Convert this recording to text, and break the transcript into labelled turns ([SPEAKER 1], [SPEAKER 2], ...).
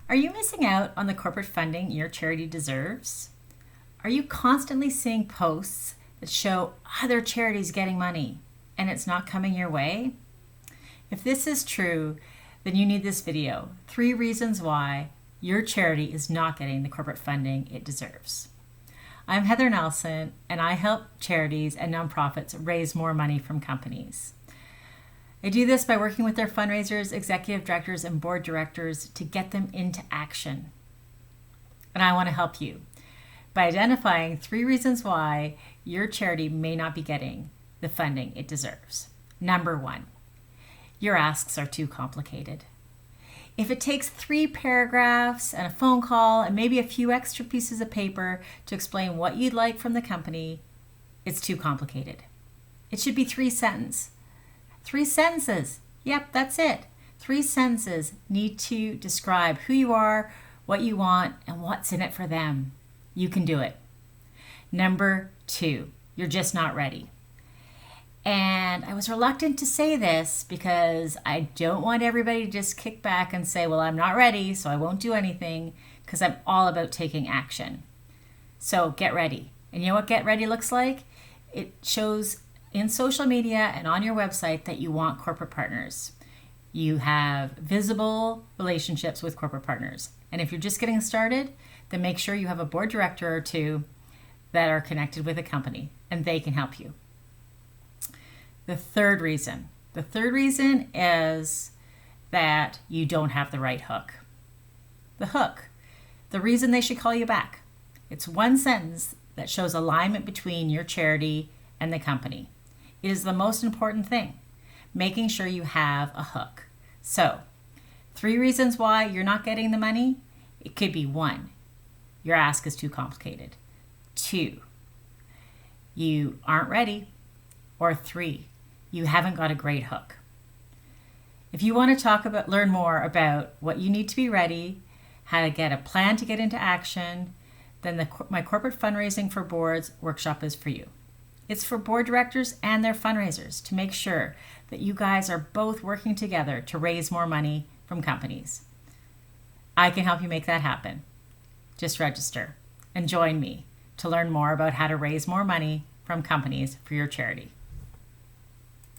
[SPEAKER 1] Are you missing out on the corporate funding your charity deserves? Are you constantly seeing posts that show other charities getting money and it's not coming your way? If this is true, then you need this video. 3 reasons why your charity is not getting the corporate funding it deserves. I'm Heather Nelson, and I help charities and nonprofits raise more money from companies. I do this by working with their fundraisers, executive directors, and board directors to get them into action. And I want to help you by identifying 3 reasons why your charity may not be getting the funding it deserves. Number 1, your asks are too complicated. If it takes 3 paragraphs and a phone call and maybe a few extra pieces of paper to explain what you'd like from the company, it's too complicated. It should be 3 sentences. 3 sentences. Yep, that's it. 3 sentences need to describe who you are, what you want, and what's in it for them. You can do it. Number 2, you're just not ready. And I was reluctant to say this because I don't want everybody to just kick back and say, well, I'm not ready, so I won't do anything, because I'm all about taking action. So get ready. And you know what get ready looks like? It shows in social media and on your website that you want corporate partners. You have visible relationships with corporate partners. And if you're just getting started, then make sure you have a board director or 2 that are connected with a company, and they can help you. The third reason is that you don't have the right hook. The hook, the reason they should call you back. It's 1 sentence that shows alignment between your charity and the company. It is the most important thing, making sure you have a hook. So, 3 reasons why you're not getting the money. It could be 1, your ask is too complicated. 2, you aren't ready. Or 3, you haven't got a great hook. If you want to learn more about what you need to be ready, how to get a plan to get into action, then my Corporate Fundraising for Boards workshop is for you. It's for board directors and their fundraisers to make sure that you guys are both working together to raise more money from companies. I can help you make that happen. Just register and join me to learn more about how to raise more money from companies for your charity.